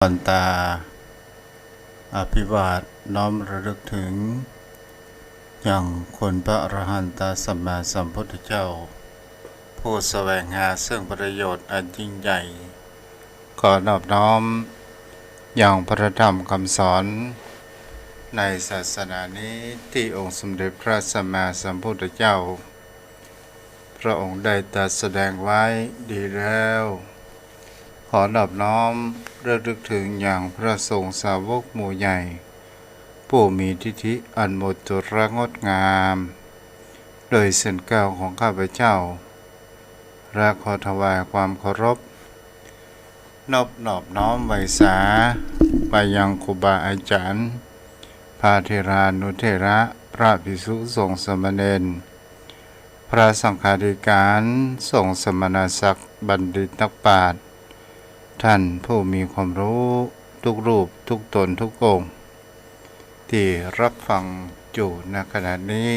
ก่อนตาอภิวาทน้อมระลึกถึงอย่างคุณพระอรหันตสัมมาสัมพุทธเจ้าผู้แสวงหาซึ่งประโยชน์อันยิ่งใหญ่ขอนอบน้อมอย่างพระธรรมคำสอนในศาสนานี้ที่องค์สมเด็จพระสัมมาสัมพุทธเจ้าพระองค์ได้ตรัสแสดงไว้ดีแล้วขอนอบน้อมระลึกถึงอย่างพระสงฆ์สาวกหมู่ใหญ่ผู้มีทิฏฐิอันหมดจดและงดงามโดยเส้นแก้วของข้าพเจ้าและขอถวายความเคารพนอบน้อมไว้สาไปยังครูบาอาจารย์พระเถรานุเถระพระภิกษุสงฆ์สามเณรพระสังฆาธิการสงฆ์สมณศักดิ์บัณฑิตนักปราชญ์ท่านผู้มีความรู้ทุกรูปทุกตนทุกองค์ที่รับฟังอยู่ณขณะนี้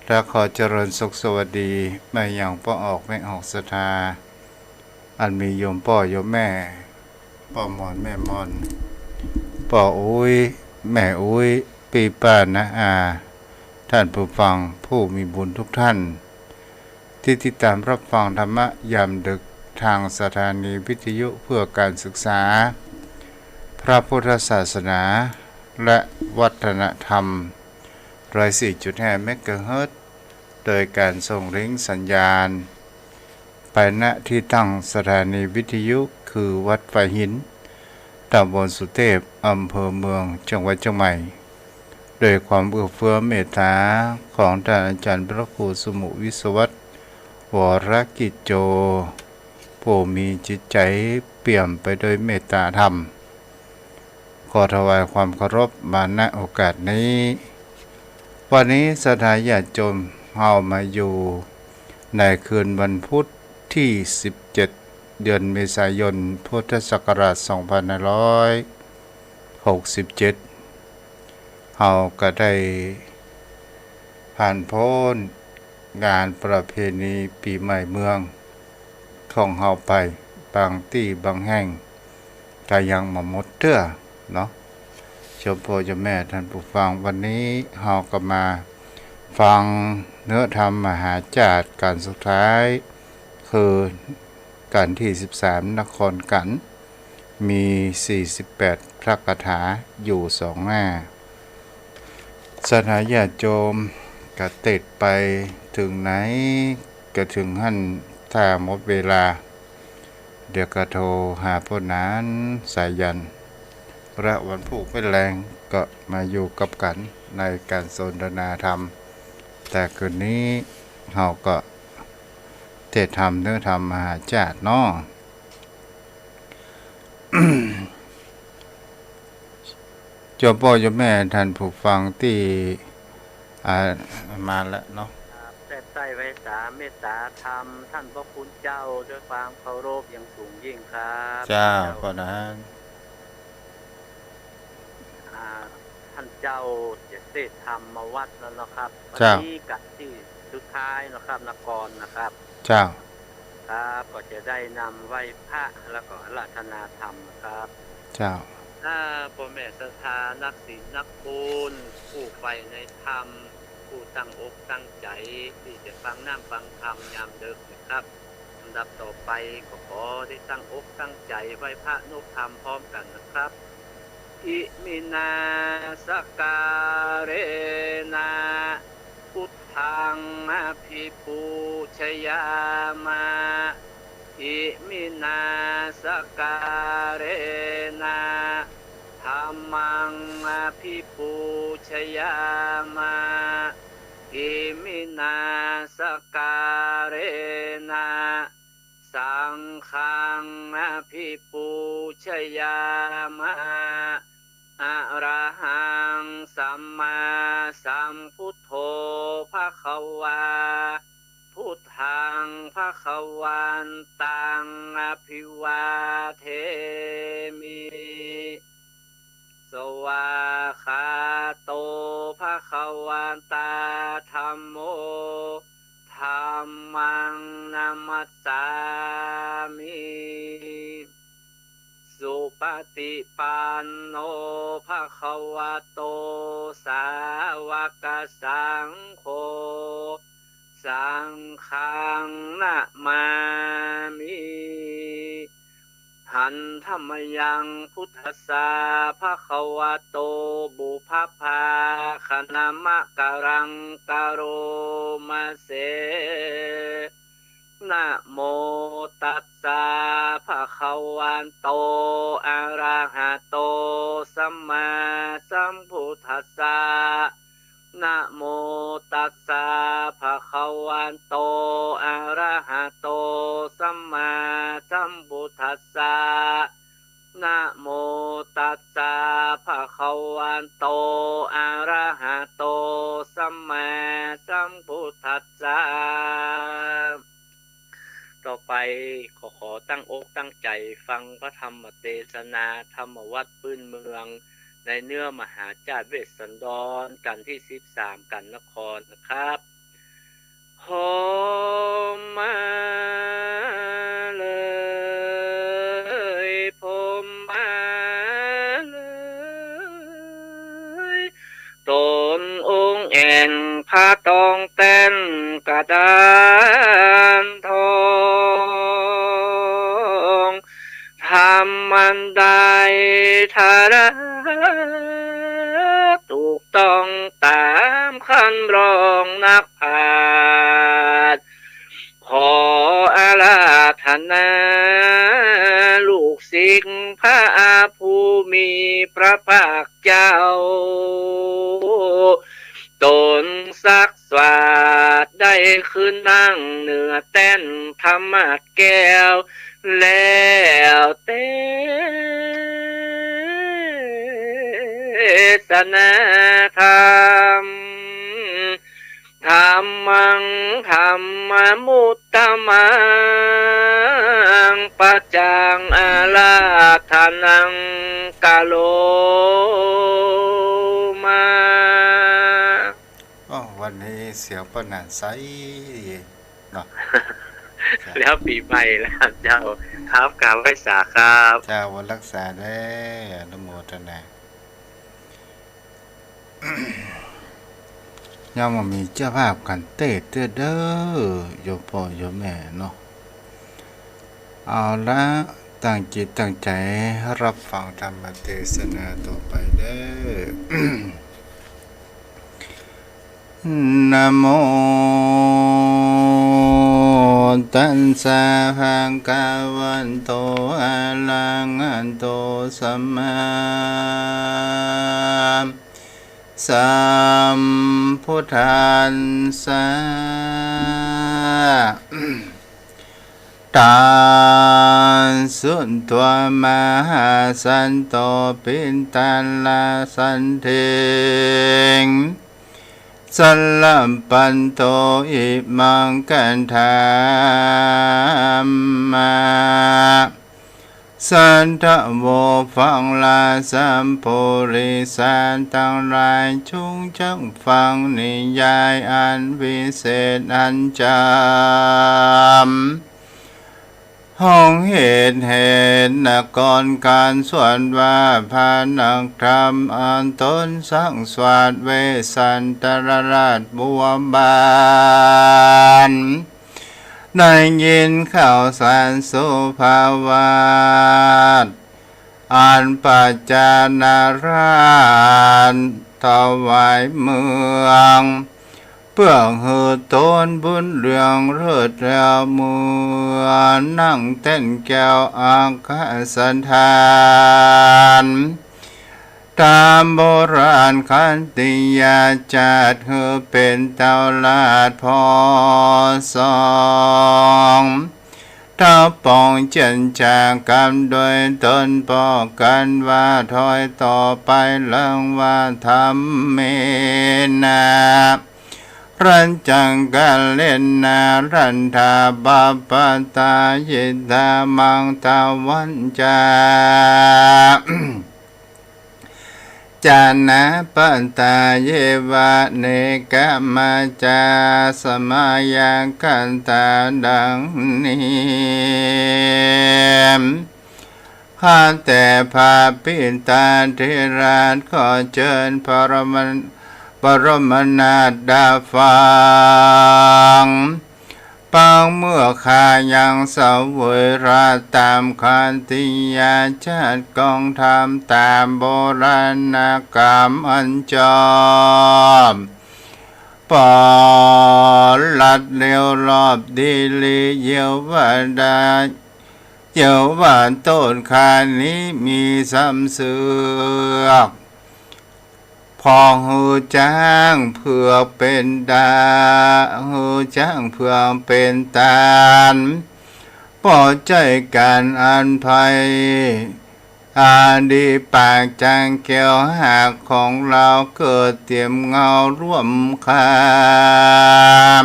และขอเจริญสุขสวัสดีมาอย่างพ่อออกไม่ออกศรัทธาอันมีโยมพ่อโยมแม่พ่อมอนแม่มอนพ่ออุ้ยแม่อุ้ยปีป้านะอาท่านผู้ฟังผู้มีบุญทุกท่านที่ติดตามรับฟังธรรมะยามดึกทางสถานีวิทยุเพื่อการศึกษาพระพุทธศาสนาและวัฒนธรรม104.5 เมกะเฮิรตซ์โดยการส่งลิงก์สัญญาณไปณที่ตั้งสถานีวิทยุคือวัดไฟหินตำบลสุเทพอำเภอเมืองจังหวัดเชียงใหม่โดยความเอื้อเฟื้อเมตตาของท่านอาจารย์พระครูสมุวิศวัตรวรกิจโจผู้มีจิตใจเปี่ยมไปด้วยเมตตาธรรมขอถวายความเคารพมาณโอกาสนี้วันนี้สถานญาติโยมเฮามาอยู่ในคืนวันพุธที่17เดือนเมษายนพุทธศักราช2567เฮาก็ได้ผ่านพ้นงานประเพณีปีใหม่เมืองของเฮาไปบางที่บางแห่งก็ยังมาหมดเตื้อเนาะชมพ่อเจ้าแม่ท่านผู้ฟังวันนี้เฮาก็มาฟังเนื้อธรรมมหาจารย์การสุดท้ายคือการที่13นครกัน มี48พระคาถาอยู่2หน้าสถานญาติโยมก็ติดไปถึงไหนก็ถึงหั่นถ้าหมดเวลาเดี๋ยวก็โทรหาพ่อนั้นสายยันและวันผูกไม่แรงก็มาอยู่กับกันในการสนทนาธรรมแต่คืนนี้เราก็เทศธรรมเนื้อธรรมมหาจารย์เนาะ เจ้าพ่อเจ้าแม่ท่านผู้ฟังที่มาแล้วเนาะแต่ใต้ไว้สาเมตตาธรรมท่านพระคุณเจ้าด้วยความเคารพอย่างสูงยิ่งครับเจ้าพ่อนั้นท่านเจ้าจะเสด็จธรรมมาวัดแล้วนะครับวันนี้กับที่สุดท้ายนะครับนครนะครับเจ้าครับก็จะได้นำไหว้พระแล้วก็อาราธนาธรรมครับเจ้าพ่อแม่ศรัทธานักศีลนักบุญผู้ใฝ่ในธรรมผู้ตั้งอกตั้งใจที่จะฟังน้ำฟังธรรมยามดึกนะครับลำดับต่อไปก็ขอได้ตั้งอกตั้งใจไหว้พระนุธรรมพร้อมกันนะครับอิมินาสการะนาพุทธังอภิปูชยามาอิมินาสการะนาธัมมังอภิปูชยามาอิมินาสการะนาสังฆังอภิปูชยามะอะระหังสัมมาสัมพุทโธภควาพุทธังภควันตังอภิวาเทมิสวาคาโตภควตาธัมโมธัมมังนามัสสามิสุป ติปันโนภะคะวะโตสาวกสังโฆสังฆังนะมามิหันธรรมยังพุทธัสสะภะคะวะโตบุพพาคณามะกะรังกะโรมะเสนะโมตัสสะภะคะวะโตอะระหะโตสัมมาสัมพุทธัสสะนะโมตัสสะภะคะวะโตอะระหะโตสัมมาสัมพุทธัสสะนะโมตัสสะภะคะวะโตอะระหะโตสัมมาสัมพุทธัสสะต่อไปขอตั้งอกตั้งใจฟังพระธรรมเทศนาธรรมวัดพื้นเมืองในเนื้อมหาจาตุเวสสันดรกันที่13กันนครนะครับโฮมมาเลยผมมาเลยตนองค์แอนพระตองเต้นกระดานทองทำมันได้ทาระถูกต้องตามคันรองนักพาดขออาราธนาลูกศิษย์พระผู้มีพระภาคเจ้าตนสักสวาดได้ขึ้นนั่งเหนือแต้นธรรมะแก้วแล้วเทศนาธรรมธรรมังธรรมมุตตมังปัจจังอาราธนังกาโลมาวันนี้เสียงปนันใสเนาะ แล้วปีใหม่แล้วเจ้าครับกราบไหว้สาครับ เจ้าวันรักษาได้อนุโมทนา ยังมามีเจ้าภาพกันเต้เด้อโยมพ่อโยมแม่เนาะเอาละตั้งจิตตั้งใจรับฟังธรรมเทศนาต่อไปเด้อ นะโมตัสสะภะคะวะโตอะระหะโตสัมมาสัมพุทธัสสะตัสสุตัวมหาสันโตปินตัลลาสันเทงสัลลัมปันโตอิมังกันธามาสันทะโวฟังลาสัมโพริสานตั้งหลายชุงจังฟังนิยายอันวิเศษอันจำห้องเหตุนักกรการสวดว่าพานักธรรมอันตนสังสวดเวสันตรราชบัวบานได้ยินข่าวสารสุภาวาสอันปัจจานาราชถวายเมืองเพื่อหือตนบุญเรืองเลิศแล้วเมือนั่งเต้นแก้วอาคาสันธานตามโบราณคันติยาจัดเฮือเป็นเต้าลาดพอสองเท้าปองเจนจากกรรมโดยตนปอกันว่าถอยต่อไปเลื่องว่าทำเมนารันจังกันเล่นนารันทาบาปตายิตามังตาวันจา จานะปันตาเยวะเนกะมาจาสมายังกันตาดังนี้ห ข้าแต่พระปิตาธิราชขอเชิญปรมนาถดาฟังปังเมื่อข้ายังเสวยราชตามคันติยาชาติกองทำตามโบราณกรรมอันจอมปอลัดเลี้ยวรอบดีลีเยววันดาเยววันต้นขานี้มีซ้ำเสือกพอหูจ้างเพื่อเป็นดาหูจ้างเพื่อเป็นตาลปอใจการอันภัยอาดีปากจางแก้วหักของเราเกิดเตรียมเงาร่วมคา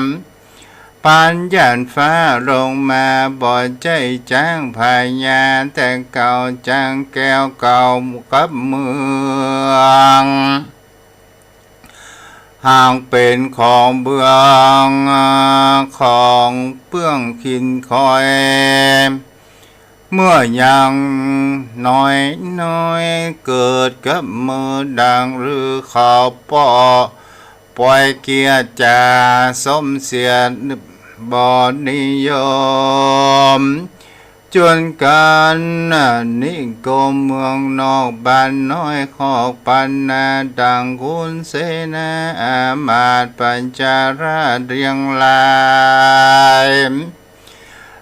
มปานย่านฟ้าลงมาบ่อใจจ้างพายาแต่เก่าจางแก้วเก่ากับเมืองห่างเป็นของเบื้องของเปื้องขินคอยเมื่อยังน้อยเกิดกับมือดังหรือข่าวปล่อยเกียรติจ่าสมเสียบ่นิยมจนกันนิกรมเมืองนอกบ้านน้อยขอกปันนาดังคุณเสนาอามาตย์ปัญจาราชเรียงลาย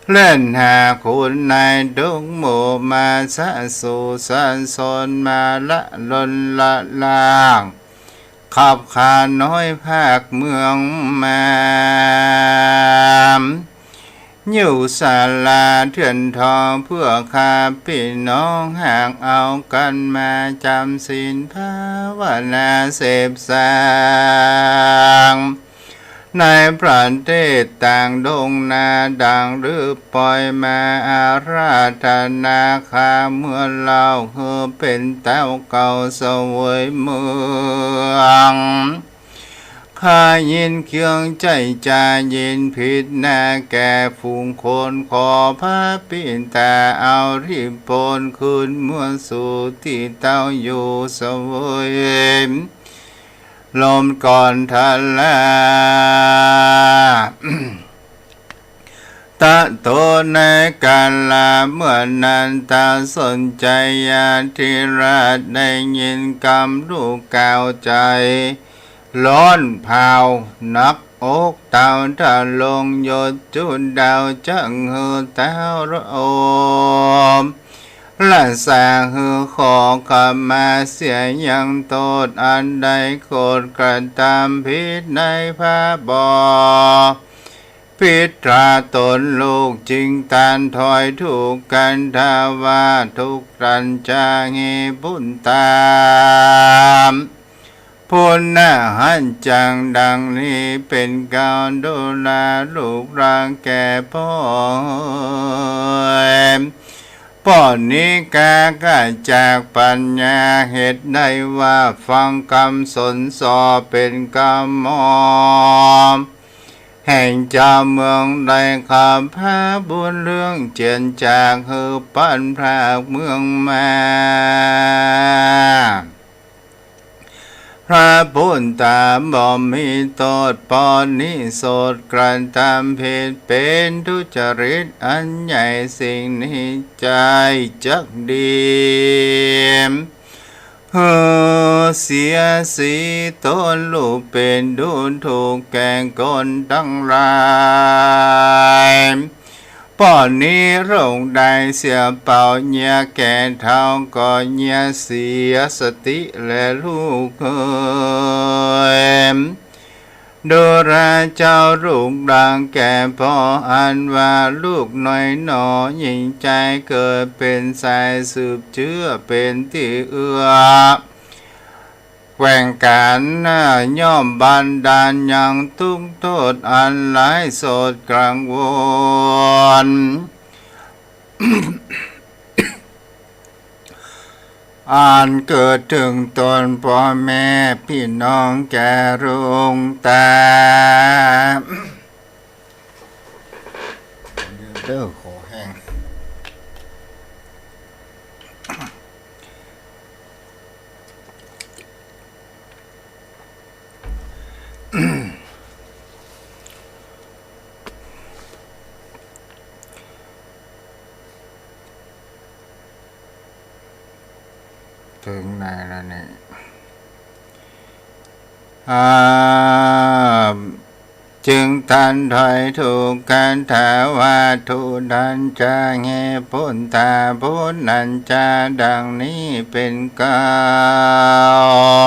เล่นหาคุณนายดงหมู่มาสะสู่สันสนมาละลนละลางขับขาน้อยภาคเมืองมาอยู่ศาลาเถื่อนทองเพื่อข้าพี่น้องหากเอากันมาจำศีลภาวนาเสพสางในประเทศต่างดงนาดังหรือปล่อยมาอาราธนาคาเมื่อเราคือเป็นเต้าเก่าเสวยเมืองข้ายินเคียงใจจายินผิดหน้าแก่ฝูงคนขอพระปิณตาเอารีบโปนคืนเมื่อสู่ที่เต้าอยู่เสวยลมก่อนทะลา ตะโตในกาลาเมื่อนั้นตาสนใจญาธิราชได้ยินคำลูกกล่าวใจร้อนเผานักอกเต่าทะลงหยดจุดดาวจังหือเต้าระโอมละสาหือขอขมาเสียยังโทษอันใดโกรธกระทำผิดในพระบอพิตราตนลูกจริงตานถอยถูกกันทาวาทุกรันจาเงบุญตามพุนนาหันจังดังนี้เป็นการดูแลลูกร่างแก่พ่อป้อนนี้กากะจากปัญญาเหตุได้ว่าฟังคำสนสอเป็นกรรมแห่งเจ้าเมืองได้ขับพาบุญเรื่องเจียนจากหือปั้นพรากเมืองมาพระพุทธตาบ่มีโทษปอนนิโสดกรันตามเพศเป็นทุจริตอันใหญ่สิ่งนี้ใจจักดีเสียสีตนลูกเป็นดูถูกแก่คนทั้งหลายป้อนนี้โรงได้เสียเป่าเนียแก่เท้าก็เนียเสียสติและลูกเอ๋ยดูราเจ้าลูกดังแก่พ่ออันว่าลูกน้อยหนอยิ่งใจเกิดเป็นสายสืบเชื้อเป็นที่เอื้อแกว่งกันย่อมบันดาลยังทุกโทษอันหลายโสดกลางวน อ่านเกิดถึงตนพ่อแม่พี่น้องแก่รุงตาเด้อขอแห้ง ถึงไหนแล้วนี่จึงทันถอยถูกกันถาว่าทุดันจะเงพุทธาพุทนันจะดังนี้เป็นกา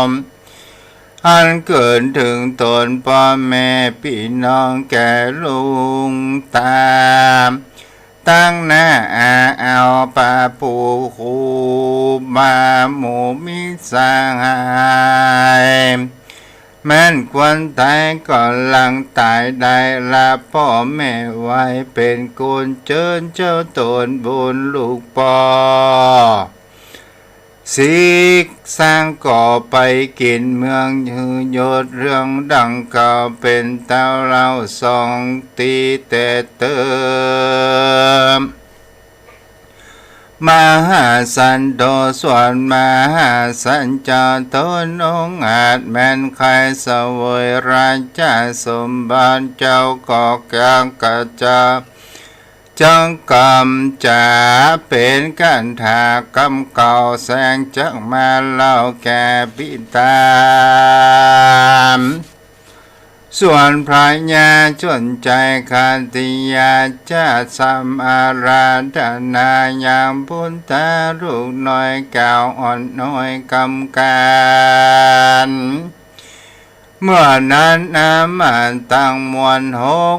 มอันเกิดถึงตนพ่อแม่พี่น้องแก่ลุงตามตั้งหน้าเอาปาปูคูมาหมูมิสหายแม้นควรตายก่อนหลังตายได้ละพ่อแม่ไว้เป็นกุญเชิญเจ้าตนบุญลูกปอสิกสร้างก่อไปกินเมืองหือยศเรื่องดังเก่าเป็นเต้าเราสองตีแต่เติมมหาสันโดส่วนมหาสันเจ้าตนองอาจแม่นใครเสวยราชาสมบัติเจ้าก่อกลางกระจาจังกรรมจะเป็นกันถากรรมเก่าแสงจักมาเล่าแก่ปิตามส่วนพระญาชนใจขันติยาจะสัมอาราธนาอย่างพุทธาลูกน้อยเก่าอ่อนน้อยกำการเมื่อนั้นมันตั้งมวล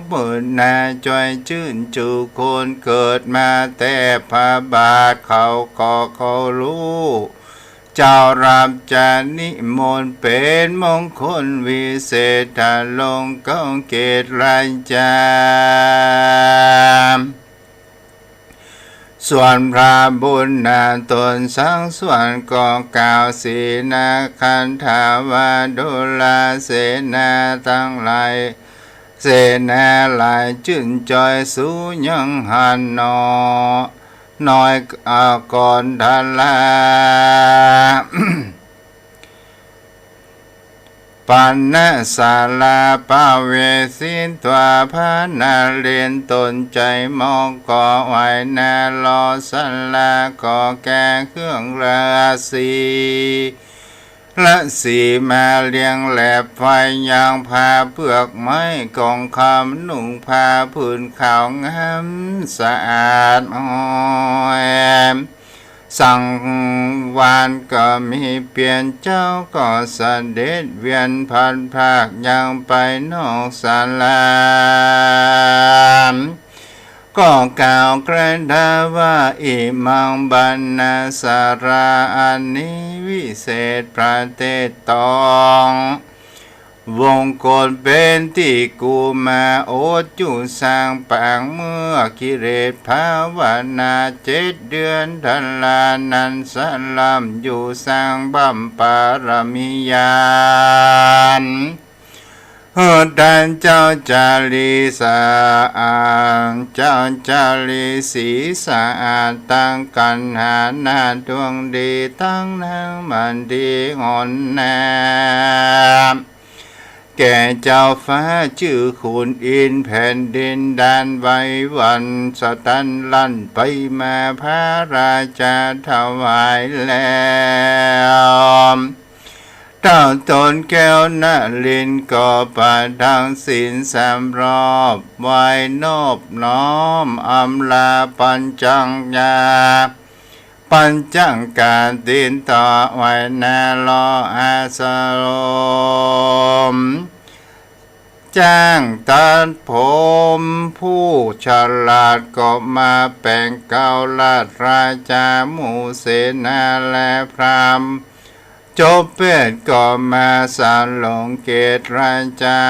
60,000นาจอยชื่นจูคนเกิดมาแต่พระบาทเขาก็เขารู้เจ้ารับจะนิมนต์เป็นมงคลวิเศษลงก้องเกตราชาส่วนพระบุญนาตนสังส่วนก็กล่าวสีนาคันธาวาดุลาเสนาทั้งหลายเสนาหลายจื่นจอยสูยังหันนอน้อยก่อนทันลา ปันนะสาลาปาเวสินตวาพานาเรียนตนใจมองก่อไว้นาลอสันลาก่อแก่เครื่องราศีละสีมาเลียงแหลบไฟยางพาเปลือกไม้กองคำนุ่งพาพื้นขาวงามสะอาดอ่อนสังวานก็มีเปลี่ยนเจ้าก็เสด็จเวียนพันภาคยังไปนอกศาลาก็กล่าวกระดาว่าอิมังบรรณาสาราอันนี้วิเศษประเทศตองวงกฏเป็นที่กูมาโอดจุสร้างปางเมื่อกิเลสภาวนา7 เดือนทันลานันสลัมอยู่สร้างบัมปารมียานดันเจ้าจารีสะอาดเจ้าจารีสีสะอาดตั้งกันหาหน้าดวงดีตั้งนางมันดีงอนแนมแก่เจ้าฟ้าชื่อขุนอินแผ่นดินดานไว้วันสตันลั่นไปมาพระราชาถวายแล้วเจ้าตนแก้วนาลินก็ประดังศีล3 รอบไว้นอบน้อมอำลาปัญจังยาปัญจังการตินต่อไว้นาลออาสโลมจ้างตัดผมผู้ฉลาดก็มาแป่งเกาลัดราชาหมู่เสนาและพราหมณ์จบเป็ดก็มาสารลงเกตราชา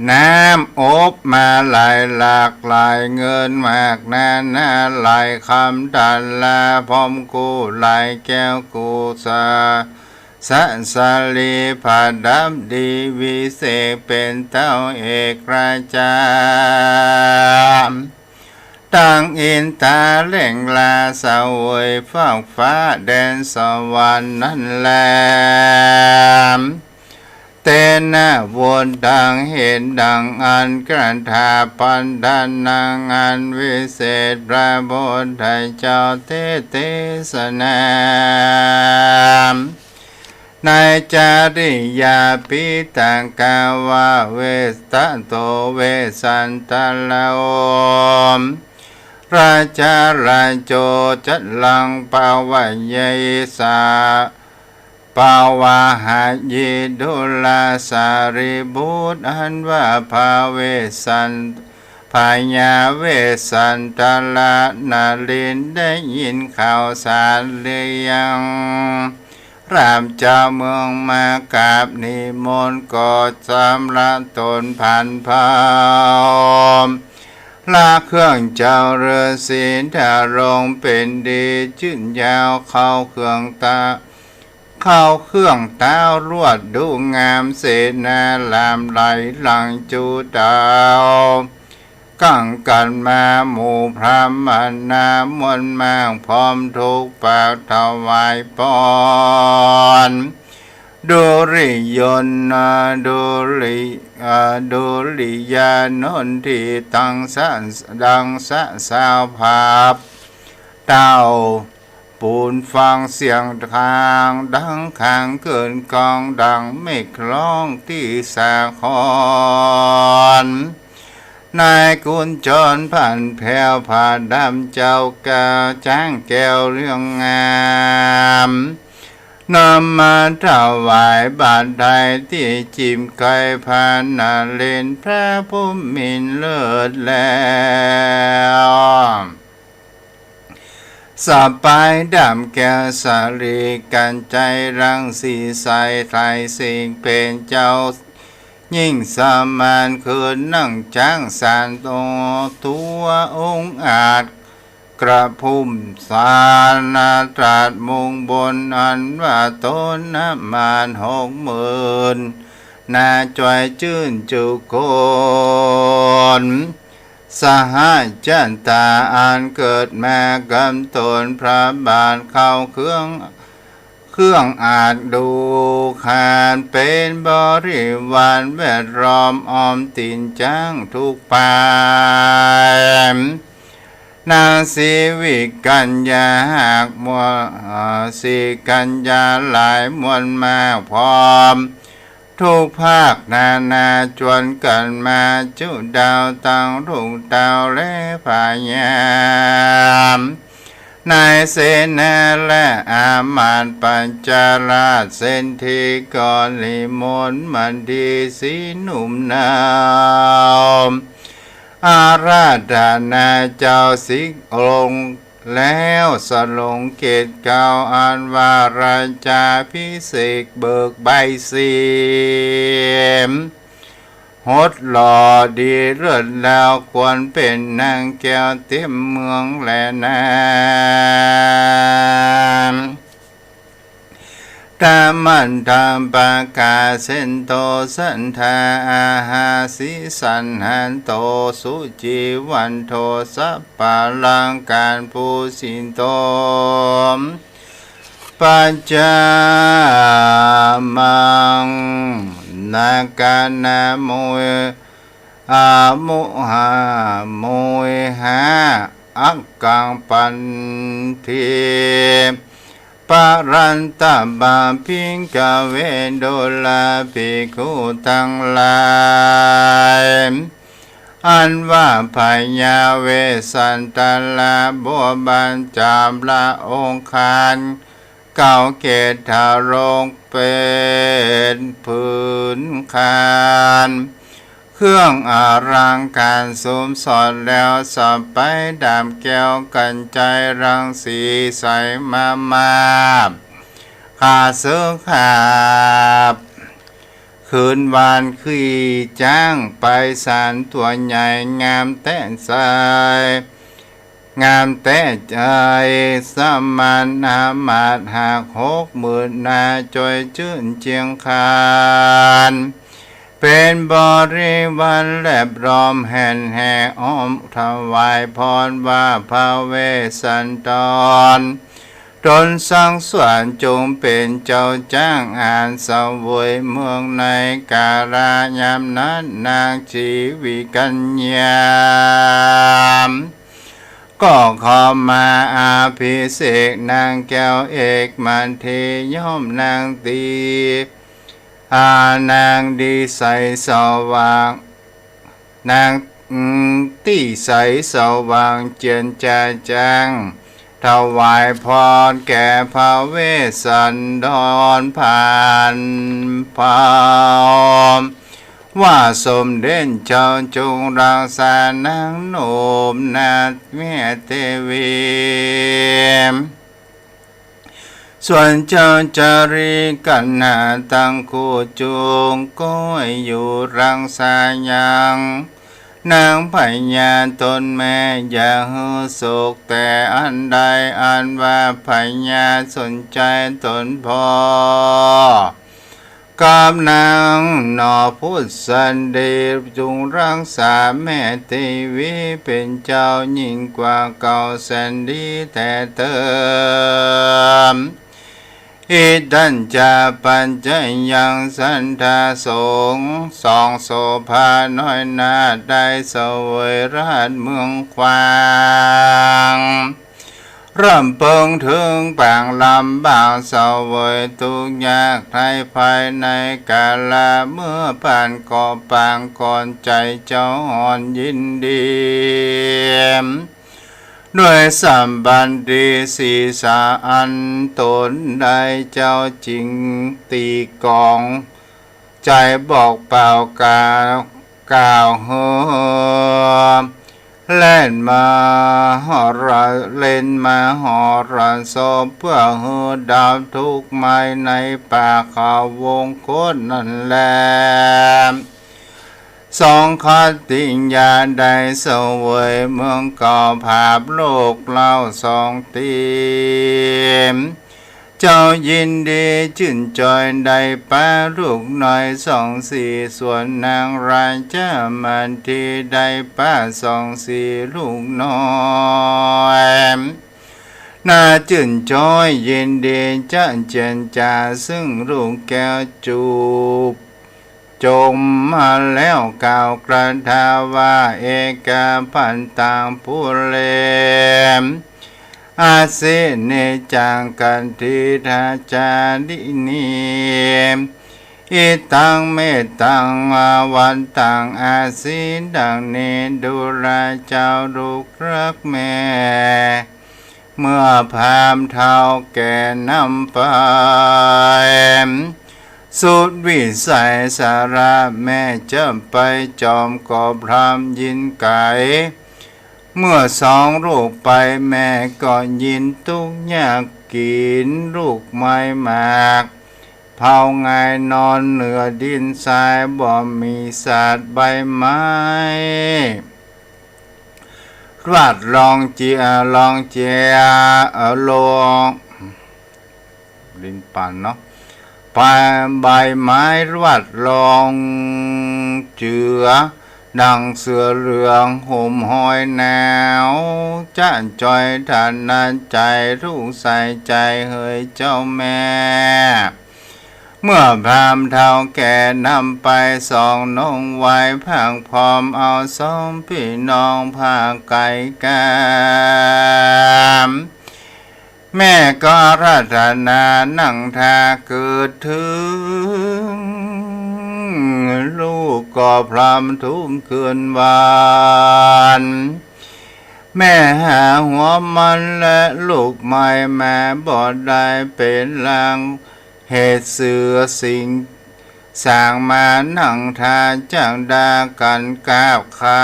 น้ำอบมาหลากหลายเงินมากนานาหลายคำดันลาพร้อมกูหลายแก้วกูสาสัสลีผาดับดีวิเศษเป็นเต้าเอกราชาตั้งอินตาเล่งลาสวยฟากฟ้าแดนสวรรค์นั่นแลมเต นะบุญดังเห็นดังอันกระทาปันดานังอันวิเศษพระพุทธเจ้าเทศนาในจาริยาปิตังกาวาเวสตโตเวสันตะลาโอมราชาราโจจัตลังปาวะเยสาปาวาหายิดุลาสาริบุตรอันว่าภาเวสันพายาเวสันตะลานาลินได้ยินข่าวสารเรียังรามเจ้าเมืองมากราบนิมนต์กอดสำละตนผ่านพาวลาเครื่องเจ้าเรือศีลถ้ารงเป็นดีชื่นยาวเข้าเครื่องตาลวดดูงามเสนาลามไหลหลังจูดาวกังกันมาหมู่พระมนามวลมากพร้อมทุกปากถวายปอนดุริยนดุริยานนที่ตั้งดังสะสาวภาพเต้าปูนฟังเสียงทางดังขางเกินกองดังเมฆร้องที่สาครนายกุญจรผ่านแผ่วผ่าดำเจ้ากาจ้างแก้วเรื่องงามนำมาถวายบาทใดที่จิมไก่พานาเล่นพระผู้มีเลิศแล้วสบายดำแก้วสาลีกันใจรังสีใสไทยสิ่งเป็นเจ้ายิ่งสมานคืนนั่งจ้างสารตัวองค์อาจกระพุ่มสารนาตราดมุงบนอันว่าต้นน้ำมัน60,000นาจอยจื่นจุโกนสหายจันตาอันเกิดมากำตนพระบาทเข้าเครื่องอาจดูขานเป็นบริวารแวดล้อมอ้อมตินจ้างทุกปายนางสีวิกัญญาหากมัวสีกัญญาหลายมวลมาพร้อมทุกภาคนาจวนกันมาจุดาวตังรุ่งดาวและพายามนายเสนาและอามาตย์ปัญจาราชเส้นทีก่อนลิมนมันดีสีหนุ่มนาวอาราธนาเจ้าสิกองค์แล้วสลงเกตเก่าอันว่าราชาพิเศษเบิกใบสีฮดหล่อดีเลิศแล้วควรเป็นนางแก้วเต็มเมืองแลนาตามันทำปากาเส้นโตสันทาอาหาสิสันหันโตสุจีวันโทสัปปะลังการภูสินโตปัจจามังนากานาโมอามุหาโมหะอักกังปันทีปารันตาบาพิงกาเวโดลาภิกขุทั้งหลายอันว่าพญาเวสันตลาบัวบันจามละองคารเก่าเกตทารงเป็นพื้นคานเครื่องอารังการสมสอดแล้วสับไปดามแก้วกันใจรังสีใสมาขาเสือขาบคืนวานขี้จ้างไปสารตัวใหญ่งามแต่ใจงามแต่ใจสมานนามาดหาก60,000นาจอยชื่นเจียงคานเป็นบริวารแลบล้อมแห่นแห่อ้อมถวายพรว่าพระเวสสันดร ตนสร้างสวนจงเป็นเจ้าจ้างอ่านเสวยเมืองในกาลายามนั้นนางชีวิกัญญาก็ขอมาอาภิเษกนางแก้วเอกมันเทย่อมนางตีนางดีใสสว่างนางตีใสสว่างเจียนจ่าจางถวายพรแก่พระเวสสันดรผ่านพามว่าสมเด็จเจ้าจงรักษานางโนมนาถแม่เทวีส่วนเจ้าจารีกันนาตั้งคู่จูงก้อยอยู่รังสายังนางพญาตนแม่อย่าหือโศกแต่อันใดอันว่าพญาสนใจตนพอกามนางนอพุทธสันเดชจงรักษาแม่เทวีเป็นเจ้ายิ่งกว่าเก่าแสนดีแต่เติมอิดันจาปัญจยังสันทาสงสองโสภาน้อยนาได้เสวยราชเมืองควางเริ่มเปิงถึงปางลำบากเสวยทุกยากไทยภายในกาลาเมื่อผ่านก่อปางก่อนใจเจ้าอ่อนยินดีด้วยสัมบันดีศีสาอันตนได้เจ้าจริงตีกองใจบอกเปล่ากล่าวเฮเล่นมาหอระเล่นมาหอระศพเพื่อเฮดาวทุกไม้ในป่าเขาวงโคตรนั่นแหละสองขัดติญาได้เสวยเมืองก่อภาพโลกเล่าสองตีมเจ้ายินดีชื่นจอยได้ป้าลูกน้อยสองสี่ส่วนนางราชามันที่ได้ป้าสองสี่ลูกน้อยน่าชื่นจอยยินดีจะเจนจ่าซึ่งลูกแก้วจูบจมมาแล้วกล่าวกระทาว่าเอกพันตังผู้เลมอาเสเนจังกันทิทาจาดินีอิตังเมตังวันตังอาสิดังเนดุราเจ้าลูกรักแม่เมื่อพามเท่าแก่นำไปสุดวิสัยสาระแม่จะไปจอมกอบพรามยินไก่เมื่อสองลูกไปแม่ก็ยินทุกยากกินลูกไม้หมากเผาไงนอนเหนือดินทรายบ่มีศาสตร์ใบไม้รัดลองเจียลองเจียลงลิ้นปั่นเนาะใบไม้รัดลองเจือดังเสือเหลืองห่มหอยหนาวจ้านจอยทานนันใจรู้ใส่ใจเฮยเจ้าแม่เมื่อพรามเท่าแก่นำไปสองนงไว้พังพร้อมเอาสองพี่น้องพาไก่กามแม่ก็รัตนานั่งทาเกิดถึงลูกก็พรำทุ่มคืนวานแม่หาหัวมันและลูกไม้แม่บอดได้เป็นลางเหตุเสือสิงสร้างมานั่งทาจังดากันกาบคา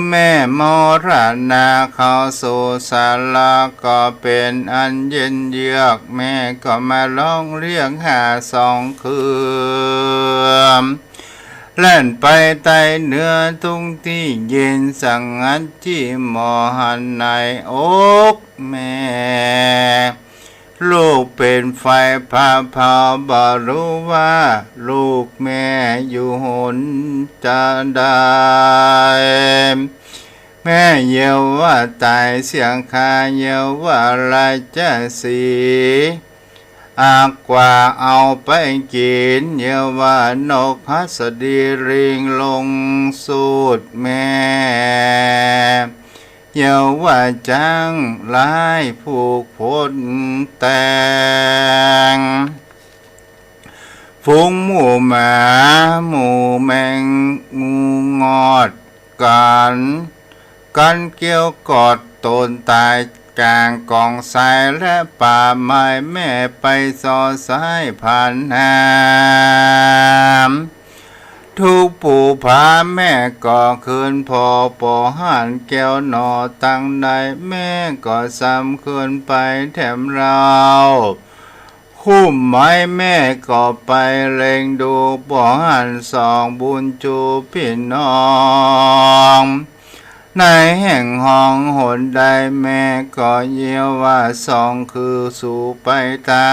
แม่มรณาเข้าสู่ศาลาก็เป็นอันเย็นเยือกแม่ก็มาร้องเรียกหาสองคืนเล่นไปใต้เนื้อทุ่งที่เย็นสังงัดที่หมอหันในอกแม่ลูกเป็นไฟพาเผาบ่รู้ว่าลูกแม่อยู่หนจะได้ แม่เยาว่าตายเสียงคาเยาว่าราชสีอากว่าเอาไปกินเยาว่านกฮัสดีริงลงสูดแม่เยาว่าจังหลายผูกพ้นแต่งฝูงหมู่หมาหมู่แมงงูงอดกันเกี่ยวกอดตนตายกลางกองทรายและป่าไม้แม่ไปซอสายผ่านน้ำทุกปู่ผาแม่ก็คืนพอปอหันแก้วหนอตั้งใดแม่ก็ซ้ำคืนไปแถมเราคุ้มไม้แม่ก็ไปเล็งดูปอหันสองบุญจูพี่น้องในแห่งห้องหนใดแม่ก็เยี่ยวว่าสองคือสู่ไปตา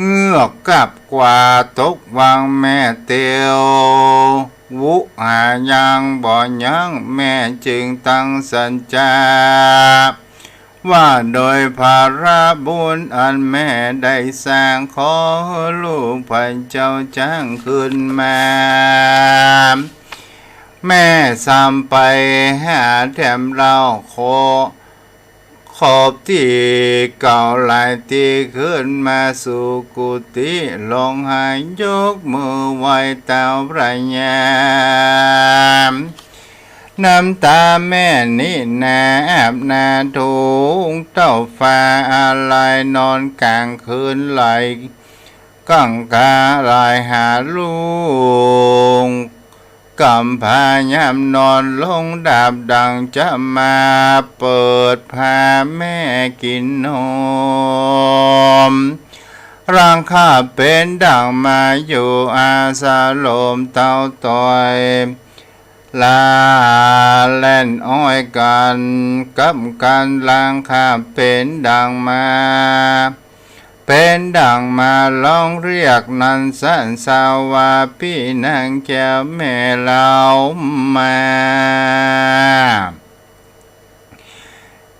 เงือกกับกว่าตกวางแม่เตียววุหายังบ่ยังแม่จึงตั้งสัจจาว่าโดยภาระบุญอันแม่ได้สร้างขอลูกพระเจ้าจ้างขึ้นมาแม่ซ้ำไปหาแถมเราขอบที่เก่าหลายที่ขึ้นมาสู่กุฏิลงหายยกมือไหวเต้าพระยามน้ำตาแม่นี่นาแอบนาทุงเต้าฟ้าอะไรนอนกลางคืนไหลกังกาลายหาลูกกำพายามนอนลงดาบดังจะมาเปิดพาแม่กินนมร่างข้าเป็นดังมาอยู่อาสาลมเต้าต่อยลาเล่นอ้อยกันกับกันร่างข้าเป็นดังมาเป็นดังมาลองเรียกนันสันสาวาพี่นางแก้วแม่เล่ามา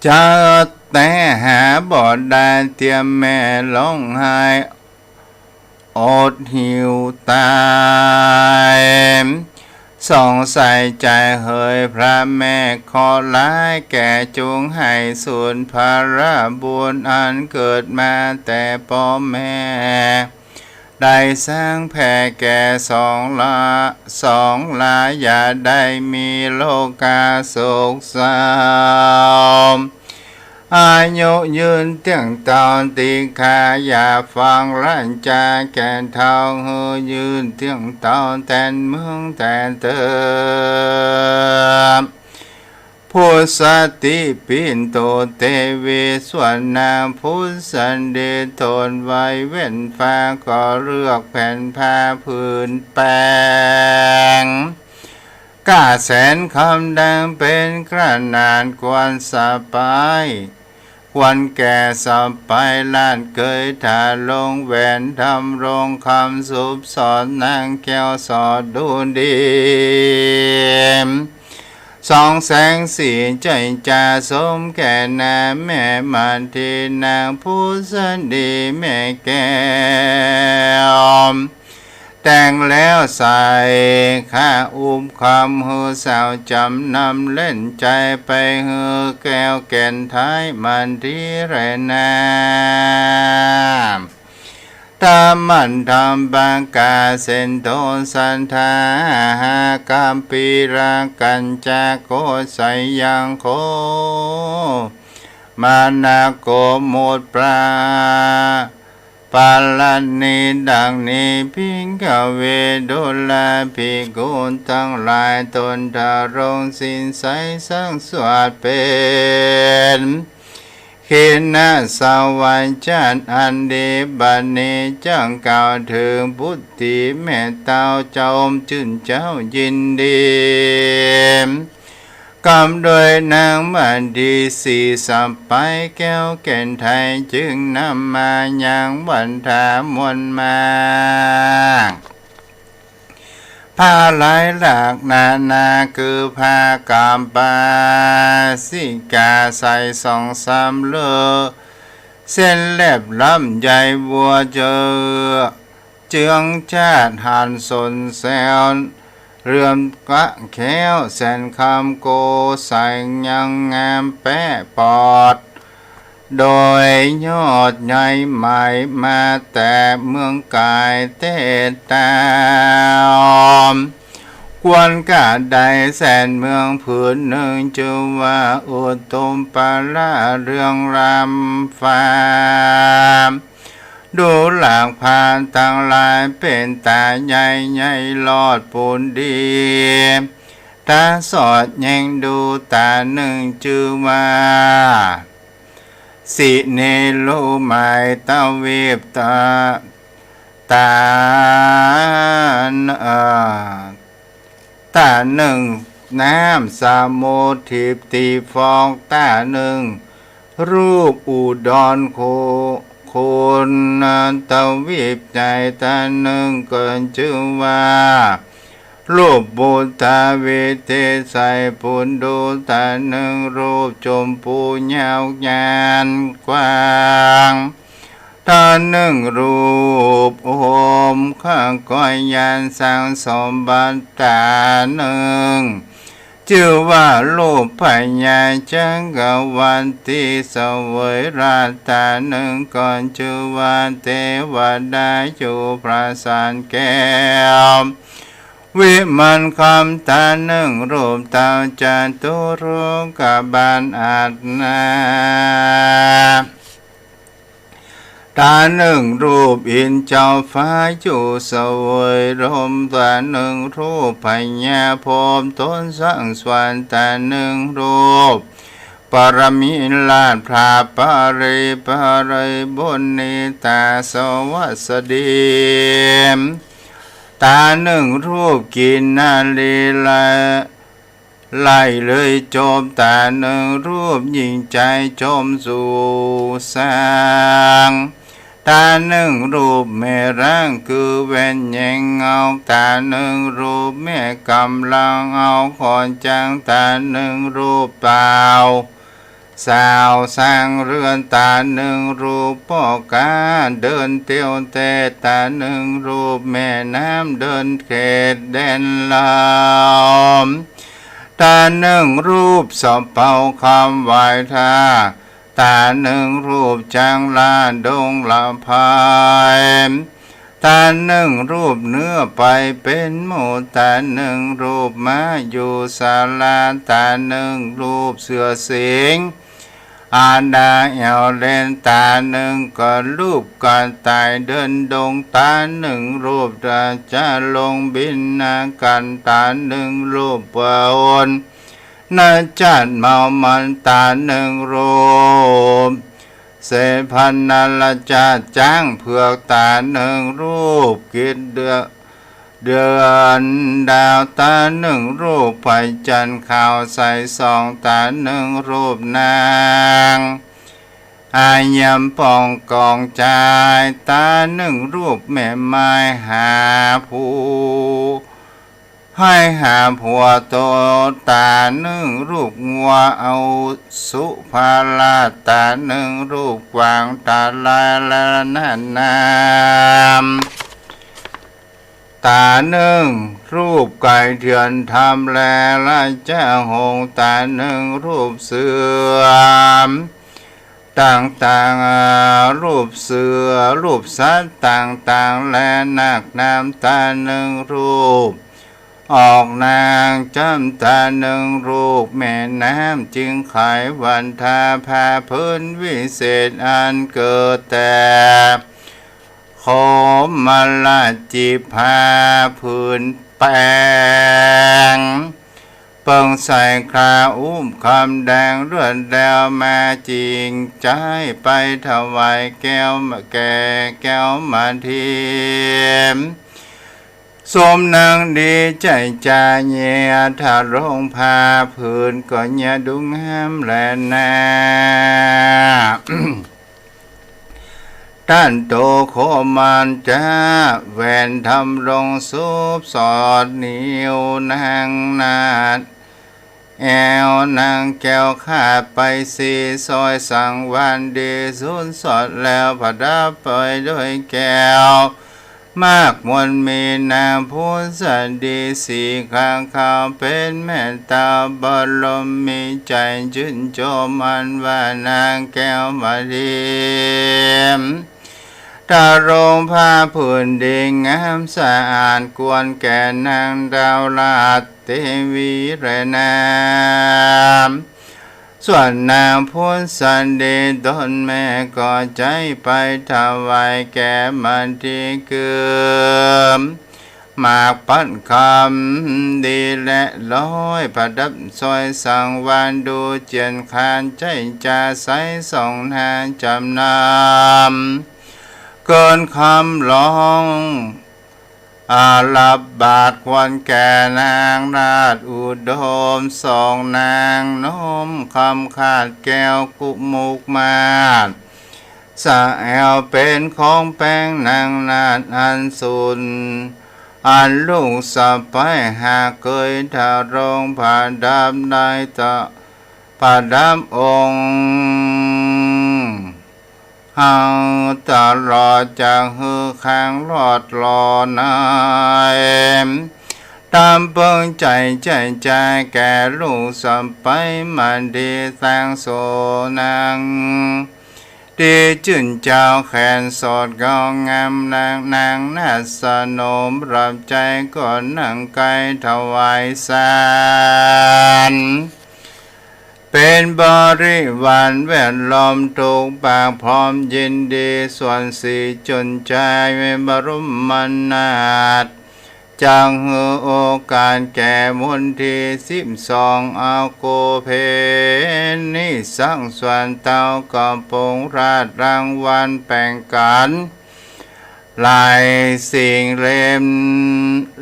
จะแต่หาบ่อได้เตรียมแม่ร้องไห้อดหิวตายส่องใส่ใจเฮยพระแม่ขอร้ายแก่จงให้สูญภาระบุญอันเกิดมาแต่พ่อแม่ได้สร้างแผ่แก่สองลาอย่าได้มีโลกาโศกเศร้าอายุยืนเตียงตอนตีขาอย่าฟังลั่นจาแก่เท่าเฮยืนเตียงตอนแตนเมืองแตนเติมผู้สติปินโตเตวิส่วนนางผู้สันเดชทนไว้เว้นฟ้าก็เลือกแผ่นผ้าพื้นแปงกาแสนคำดังเป็นกระนานกวนสะไปวันแก่สับไปลานเกยถาลงแหวนทำรงคำสุบสอนนางแก้วสอดดูดีสองแสงสีใจจ่าสมแก่นาแม่มันทีนางผู้สันดีแม่แก้วแต่งแล้วใส่ข้าอุ้มคำหือสาวจำนำเล่นใจไปหือแก้วแก่นท้ายมันที่ไรนาตามมันทำบางกาเส้นโทสันทาหากามปีรากันจากโคใสยังโคมานาโกโมดปราปาลานีดังนี้พิงกเวดุลาภิกขุทั้งหลายตนดารงสินใสสังสวดเป็นขินาสวัญจันอันดีบันนี้จังกล่าวถึงพุทธิแม่เต้าเจ้าชื่นเจ้ายินดีกำโดยนางมันดีสีสับไปแก้วแก่นไทยจึงนำมายังวันทามวลมา ผ้าลายหลากนาคือผ้ากามบาสิกาใส่สองสามเลอเส้นแลบลำใหญ่บัวเจอเจืองชาติหันสนแซวเรื่อมกะแค้วแสนคำโกใส่ยังงามแปะปอดโดยยอดใหญ่ใหม่มาแต่เมืองกายเตตามกวนกาดใดแสนเมืองผืนหนึ่งจะว่าอุตมปาละเรื่องรำฟ้าดูหลากผ่านต่างลายเป็นตาใหญ่ใหญ่ลอดปูนดีตาสอดแยงดูตาหนึ่งจือว่าสิเนโลไมตาเวบตาตาตาหนึ่งน้ำสามโมทิพตีฟองตาหนึ่งรูปอุดรโคนตาวิบใจตาหนึ่งเกินชื่อว่ารูปบุตาเวเทใส่ปุนดูตาหนึ่งรูปจมปูยาวยานกว้างตาหนึ่งรูปโอมข้างก้อยยานสร้างสมบัติตาหนึ่งชื่อว่ารูปพญาจังกวันที่เสวยราชตาหนึ่งก่อนชื่อว่าเทวดาอยู่พระสานแก้ววิมันคำตาหนึ่งรูปเต่าจัตุรุกบาลอาจนาตาหนึ่งรูปอินเจ้าฟ้าอยู่เสวยรมตาหนึ่งรูปพญาพรหมต้นสังสวรรค์ตาหนึ่งรูปปรมิลาภพระปริบุญนิตาสวัสดีตาหนึ่งรูปกินนาลีไล่เลยโจมตาหนึ่งรูปยิ่งใจโจมสู่สร้างตาหนึ่งรูปแม่ร่างคือเว้นแยงเงาตาหนึ่งรูปแม่กำลังเอาขอนจางตาหนึ่งรูปเปล่าสาวสร้างเรือนตาหนึ่งรูปพ่อกาเดินเตียวเตตาหนึ่งรูปแม่น้ำเดินเขตแดนลมตาหนึ่งรูปสอบเป่าคำไหวท่าตาหนึ่งรูปจางลาดงละพายตาหนึ่งรูปเนื้อไปเป็นหมูตาหนึ่งรูปมาอยู่ศาลาตาหนึ่งรูปเสือสิงอาดาเอวเล่นตาหนึ่งก็รูปกันตายเดินดงตาหนึ่งรูปจะลงบินนากันตาหนึ่งรูปเปนนาจัดเมามันตาหนึ่งรูปเสพันนาลจัดจ้างเผือกตาหนึ่งรูปกิดเดือนดาวตาหนึ่งรูปไผ่จันข่าวใส่สองตาหนึ่งรูปนางอายำปองกองใจตาหนึ่งรูปแม่ไม้หาผู้ให้หาผัวโตตาหนึ่งรูปงัวเอาสุภาลาตาหนึ่งรูปกวางตาลายละนันนามตาหนึ่งรูปไก่เถื่อนทำแลละเจ้าหงตาหนึ่งรูปเสือต่างๆรูปเสือรูปสัตว์ต่างๆและนักน้ำตาหนึ่งรูปออกนางจำตาหนึ่งรูปแม่น้ำจึงขายวันทาพาพื้นวิเศษอันเกิดแต่ขอมาลาจิพาพื้นแปงเปิงใส่คราอุ้มคำแดงเลือดแล้วมาจริงใจไปถวายแก้วมาแก่แก้วมาทีมสมนางดีใจจาเนียถ้าลงพาพื้นก็เนียดุงห้ามแลนา ท่านโตโคมันจ้าแหวนทำรงซุบสอดนิ้วนางนาดแอวนางแก้วขาดไปสีซอยสังวันดีสุนสดแล้วผดับไปด้วยแก้วมากมนมีนางผู้สันดีสีข้างเขาเป็นแม่ตาบรมมีใจชื่นชมอันว่านางแก้วมาดีตารงผ้าผืนดีงามสะอาดกวนแก่นางดาวลาดเทวีเรนามส่วนนางพุทธสันดีตนแม่ก็ใจไปถวายแก่มันที่เกือมากปันคำดีและร้อยประดับซอยสังวานดูเจียนคานใจจะใสส่องหาจำนำเกินคำร้องอาลับบาทควรแก่นางราชอุดมสองนางน้อมคำขาดแก้วกุมุกมาศสะแอวเป็นของแป้งนางนาฏอันสุนอันลูกสะไปหากเคยทารงผ่าดำได้ตะผ่าดำองค์เฮาตลอดจากฮือข้างรอดรอนายตามเปิงใจแก่ลูกสัมไปมันดีสร้างโสนังดีจุนเจ้าแขนสดกองงามนางนาสนมรับใจก่อนนั่งไกลถวายสารเป็นบริวารแวดล้อมถูกปากพร้อมยินดีส่วนสีจนใจบรมนาถจังหือโอกาสแก่มนที่12เอาโกเพนนิสังส่วนเต้าก็ปงราชรางวัลแป่งกันลายสิ่งเ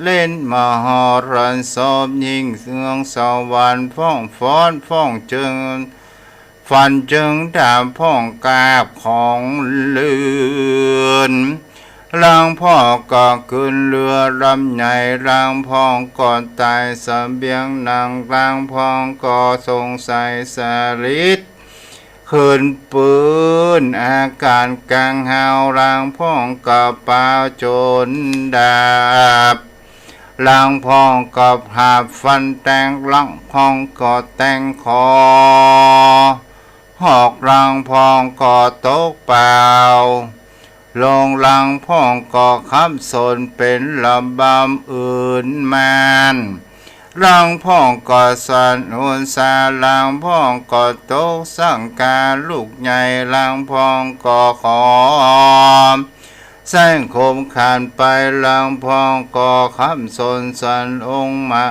ล่นมหรสพยิ่งเสืองสวรรค์ฟ้องฟ้อนฟ้องจึงฟันจึงดาบพ้องกาบของเลือนร่างพ่อก็ขึ้นเรือลำใหญ่ร่างพ่องก็ตายเสบียงนางร่างพ่องก็สงสัยสลิดคืนปืนอาการกลางหาวร่างพ่องก็เป่าโจนดาบร่างพ่องก็หาบฟันแตงร่างพ่องก็แตงคอหอกร่างพ่องก็ตกเปล่าลงลังพ่องก็ขับสนเป็นระบำอื่นมันรังพ่องก็สันอุนสาลังพ่องก็ตกสังกาลูกใหญ่ลังพ่องก็ขอมแสงคมขานไปลังพ่องก็ขับสนสันองมา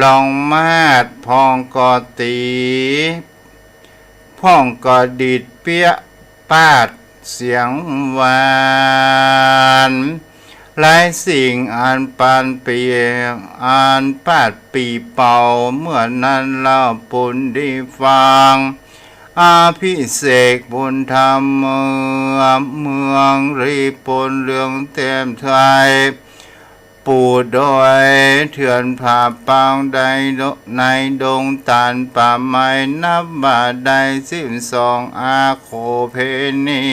ลองมาดพ่องก็ตีพ่องก็ดิดเปียปาดเสียงหวานหลายสิ่งอ่านปานเปียงอ่านปาดปีเป่าเมื่อนั้นเล่าปุณได้ฟังอาภิเษกบุญธรรมเมืองรีปนเรื่องเต็มไทยปู่โดยเถื่อนผ่าปังใดในดงตาลป่าไม้นับบาทใด12อาโคเพนี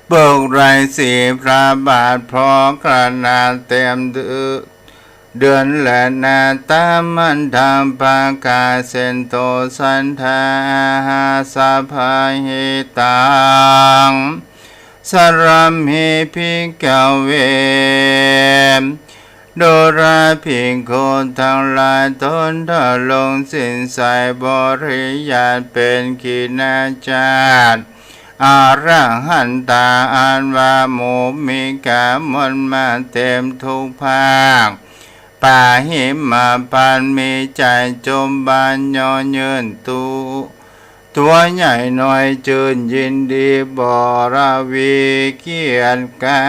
เบิกไรสีพระบาทพอกระนาเต็มเดือนและนาตามันทำปากาเซนโตสันทาสาภาหิตังสรัมหิพิกเวโดราพิงคนทั้งหลายตนทะลงสิ้นสายบริยาตเป็นขีณาจารย์อาระหันตาอันว่าโมมิกามนมาเต็มทุกภาคป่าหิมาปันมีใจจมบานย้อนเยินตัวใหญ่หน่อยจืนยินดีบราวีเกียรติกา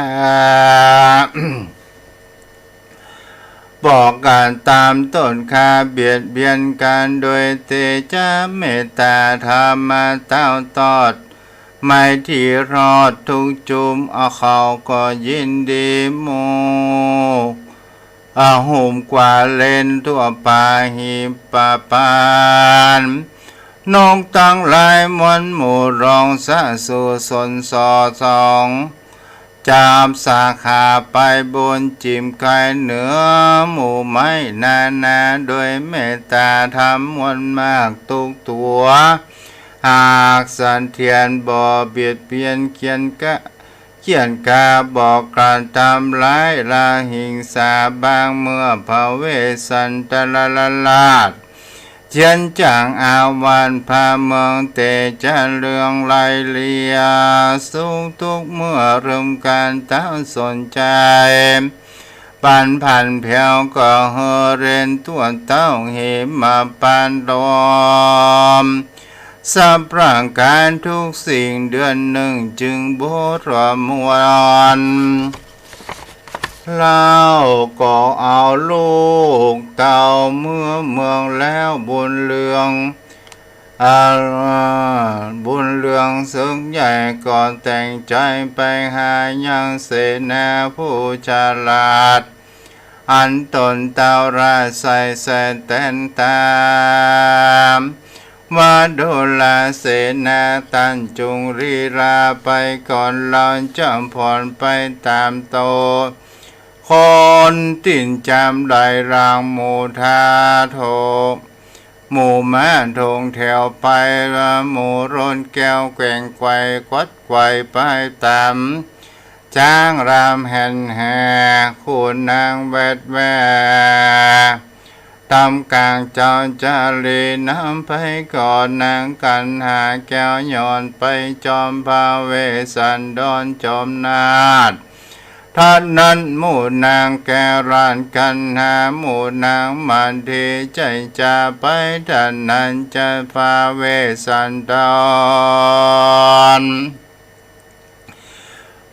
บอกการตามต้นคาเบียดเบียนกันโดยเตจาเมตตาธรรมเต้าตอดไม่ที่รอดทุกจุมเอาเขาก็ยินดีโมหุ่มกว่าเล่นทั่วป่าหิปะปานนกตั้งหลายมวลหมู่รองสะสู่สนสอสองจามสาขาไปบนจิมไกเหนือหมู่ไม้นาโดยเมตตาธรรมมวลมากทุกตัวหากสันเทียนบ่เบียดเบียนเขียนกาบอกการทำร้ายละหิงสาบางเมื่อภเวสันตละลาดเจียนจางอาวันพาเมืองเตจะเรืองไลเลียสุขทุกเมื่อเริ่มการตั้งสนใจปันพันเพียวก็เฮเรนตัวเต้าเหมาปานดอมสับร่างกายทุกสิ่งเดือนหนึ่งจึงโบรมวนเล่าก็เอาลูกเต่าเมื่อเมืองแล้วบุญเรืองซึ่งใหญ่ก่อนแต่งใจไปหายังเสนาผู้ฉลาดอันตนเต่าราใส่แตนตามว่าโดลาเสนาตันจุงรีราไปก่อนเราจำพรไปตามโตคนติ่นจำได้รางหมู่ทาโทหมู่ม้าทงแถวไปหมู่ร่นแก้วแกว่งไกวควัดไกวไปตามจ้างรามแห่นแห่คุณนางแวดแวตำกลางเจ้าจารีน้ำไปก่อนนางกันหาแก้วย้อนไปจอมพาเวสันดรจอมนาฏท่านนั้นหมู่นางแกรานกันหาหมู่นางมันเทใจจะไปท่านนั้นจะพาเวสันดร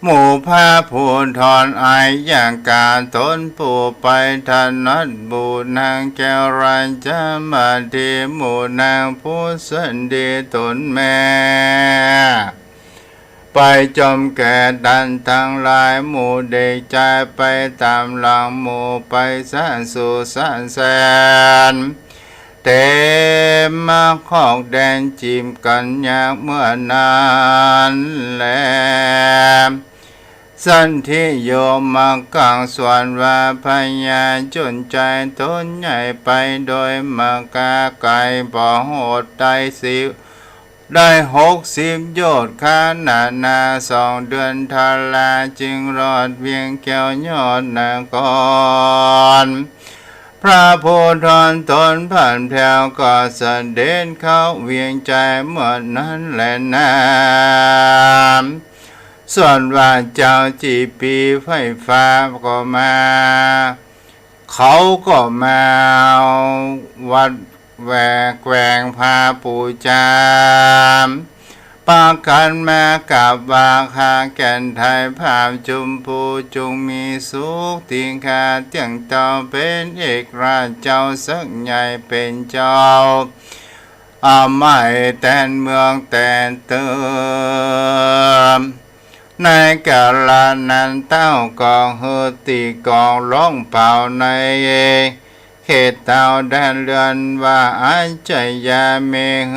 หมู่พาผู้ทอนอายอย่างการตนผู้ไปถนัดบูนางแก้วรันจะมาดีหมู่นางผู้สันดีตนแม่ไปจอมแก่ดันทั้งหลายหมู่เด็กใจไปตามหลังหมู่ไปสะสู่สะแสนเต็มมาขอกแดนจิมกันยากเมื่อนานแลสันทิโยมากลางส่วนว่าพญาจนใจตนใหญ่ไปโดยมากาไก่บ่โหดได้60 โยชน์ขนา2 เดือนทาลาจึงรอดเวียงแก้วยอดนครพระโพธรตนผ่านแถวก็เสด็จเข้าเวียงใจเมื่อนั้นแหละนามส่วนว่าเจ้าจีปีไฟฟ้าก็มาเขาก็มาวัดแหวกแกว่งพาปูจามปากันมากับวาคาแก่นไทยภาพจุมพูจุงมีสุขติงคาเตียงเต่าเป็นเอกราชเจ้าสักใหญ่เป็นเจ้าไม่แต่นเมืองแต่นเติมในกาลานันเต้ากองเฮติกองร้องเป่าในเขตเต้าแดนเรือนว่าอาใจยาเมเฮ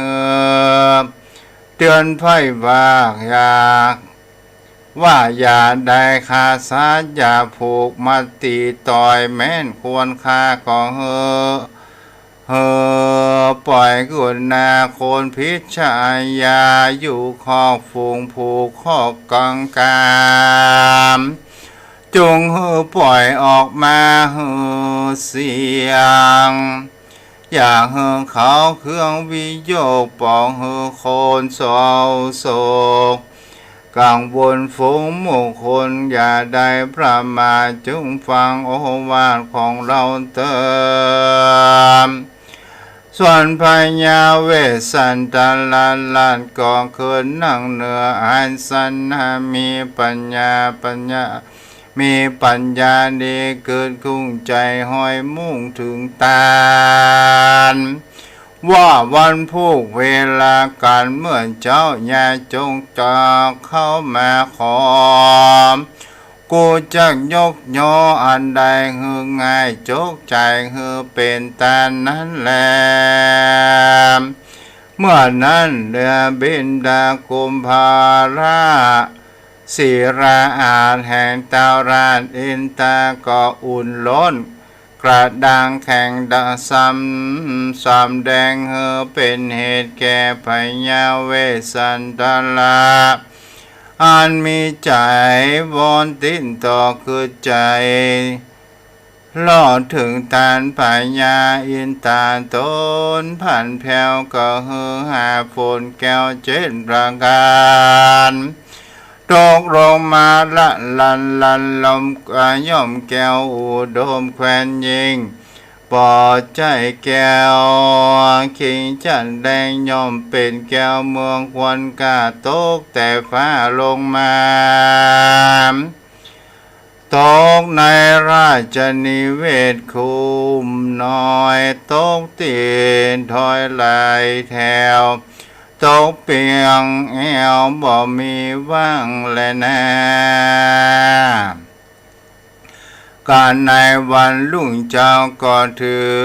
เตือนไฟว่าอยากว่าอย่าได้คาสาอย่าผูกมาตีต่อยแม่นควรค่าของเฮปล่อยกุณนาคนพิชายาอยู่ขอกฝูงผูกขอกกังกามจงปล่อยออกมาเสียงอย่าเขาเครื่องวิโยกปองโคนเศร้าโศกกังวลฝูงหมู่คนอย่าได้ประมาทจงฟังโอวาทของเราเติมส่วนพญาเวสสันตลานก็คืนนั่งเหนืออันสันมีปัญญา มีปัญญาดีเกิดคุ้งใจห้อยมุ่งถึงตาลว่าวันพูกเวลาการเมื่อเจ้าญาจงจอกเข้ามาขอกูจะยกย่ออันใดหือง่ายจกใจหือเป็นตานั้นแลเมื่อนั้นเดือบินดากุมภาราศิราอาจแห่งตาราชอินตาก็อุ่นล้นกระดังแข่งดาสำแดงเฮอเป็นเหตุแก่พญาเวสันตลาอันมีใจวอนตินต่อคือใจล่อถึงตานพญาอินตาตนผ่านแผ่วก็เฮอหาฝนแก้วเจ็ดประการตกลงมาละลันลมย่อมแก้วอุดมแควนยิงปอดใจแก้วขิงจันแดงย่อมเป็นแก้วเมืองควันกาตกแต่ฟ้าลงมาตกในราชนิเวศคุมน้อยตกตีนถอยไหลแถวตกเปียงแอวบ่มีว่างและแน่การในวันลุ่งเจ้าก็ถือ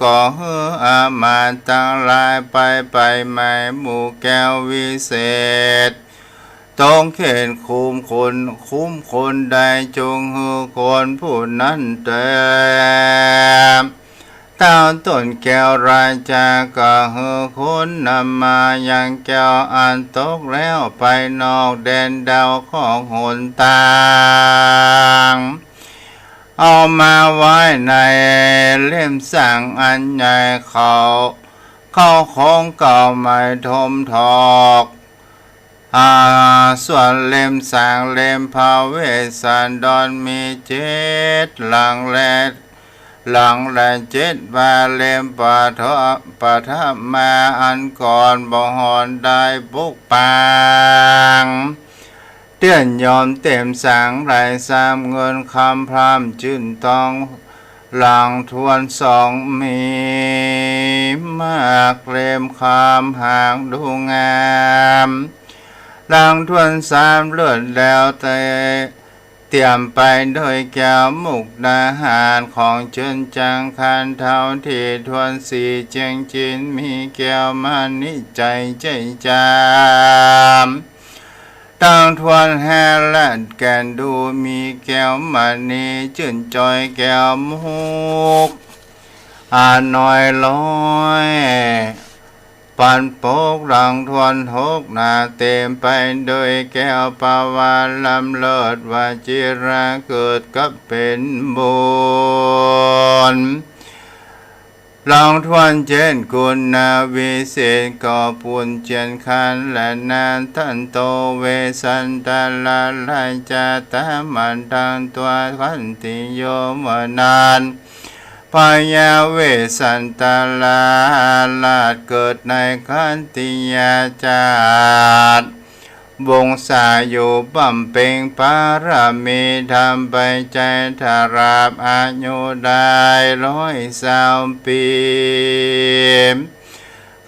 ก็เฮืออามาตั้งหลายไปไม่หมู่แก้ววิเศษต้องเข็นคุ้มคนใดจงฮือคนผู้นั้นเต็มตาต้นแก้วราจาก็เฮือคนนำมายังแก้วอันตกแล้วไปนอกแดนดาวของหนต่างเอามาไว้ในเล่มสั่งอันใหญ่เขาของเก่าไม่ทมทอกส่วนเล่มสั่งเล่มพาเวสสันดรมีเจ็ดหลังและเจ็ดบาเล่มปะทับมาอันก่อนบ่หอนได้บุกปางเตือนยอมเต็มสังไรสามเงินคำพรามจื่นตองหลังทวนสองมีมากเล่มคำห่างดูงามหลังทวนสามเลือดแล้วเตรียมไปโดยแก้วมุกดาหารของเชิญจังคันเท่าที่ทวนสีเจียงจินมีแก้วมานิใจจามตั้งทวนแห่และแกนดูมีแก้วมานีจื่นจอยแก้วมุกน้อยลอยปันโปกหลังทวนหกนาเต็มไปโดยแก้วปาวาลำเลิศวาจิราเกิดกับเป็นบุญหลังทวนเจนกุณนาวิเศษก็ปุญเจนคันและนานทันโตเวสันตาลาลายจาตามันทังตัวขันติโยมนานพญาเวสันตาลาลาดเกิดในขันติยาจาตวงศาอยู่บำเพ็ญปารมีทำไปใจทาราบอายุได้100 ปี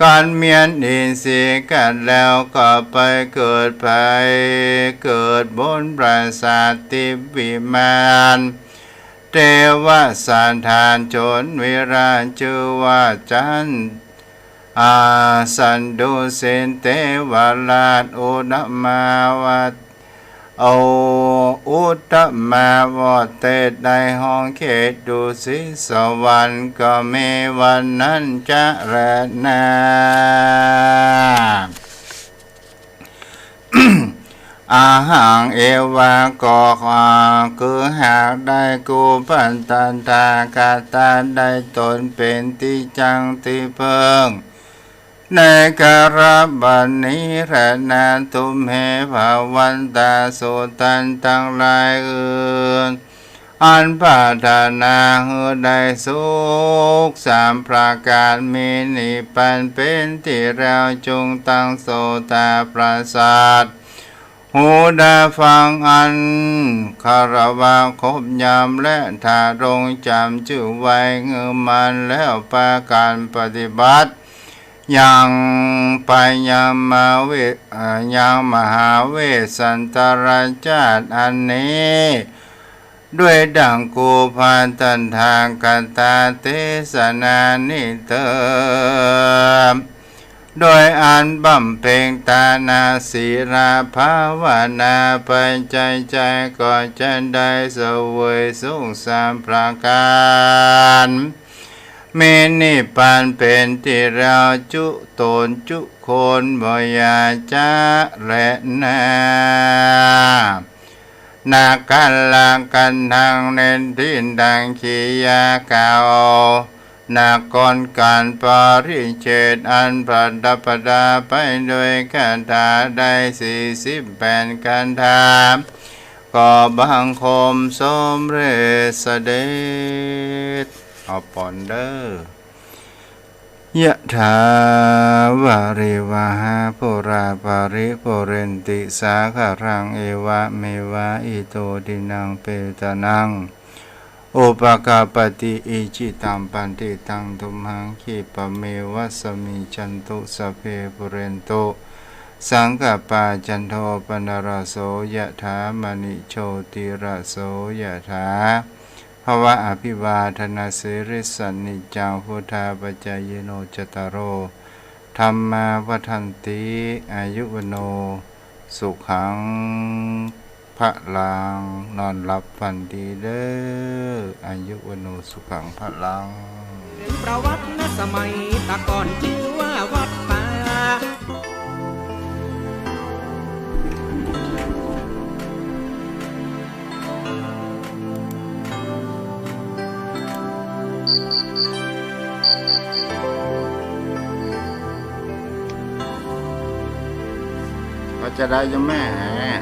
การเมียนอินทรีย์กันแล้วก็ไปเกิดเกิดบนปราสาททิพย์วิมานเทวสันธานชนวิราชชื่อว่าจันสันดุสินเทวราชอุตมาวาอุตมาวเตศในห้องเขตดุสิตสวรรค์ก็มีวันนั้นจะแรนาอาหังเอวาก็คือหากได้กูปันตันตากาตาได้ตนเป็นที่จังที่เพิงในกราบันนี้แรนาตุมเหภาวันตาสุตันทั้งหลายอื่นอันปรารถนาหือได้สุข3 ประการมีนิพพานเป็นที่เราจงตั้งโสตาปราสาท หูดาฟังอันคารวะคบยามและถารงจำชื่อไว้เงือมันแล้วประการปฏิบัติยังไปยังยังมหาเวสสันตรจาตอันนี้ด้วยดังกูพานตันทางกันตาเทศนานิเตมโดยอ่านบำเพ็ญตานาศีราภาวนาไปใจก็จะได้เสวยสุขสามประการเมนิพพานเป็นที่เราจุตนจุโคนบ่อยาจะและนากันลากันทางเน้นดินดังขียาเก่านาก่อนการปริเชตอันปดับประดาไปโดยคาถาได้48กันถามก็บังคมสมเร็จเสด็จเอาปอนเดอร์ยะถาวาริวหาปุราปาริปุเรนติสาคารังเอวะเมวะอิโตดินังเปตานังอุปกาปติอิจิตัมปันติตังตุมหังคิปะเมวะสมิจันตุสพเพปุเรนโตสังกปาจันโทปนรโสยะถามณิโชติระโสยะถาภวะอภิวาทนาสิริสนิจังพุทธาปัจจายโนจตารโอธัมมาวัฏันติอายุวโนสุขังพระลังนอนหลับฝันดีเด้ออายุวโนสุขังพระลังเป็นประวัติณสมัยตะก่อนชื่อว่าวัดป่าก็จะได้จะแม่ฮะ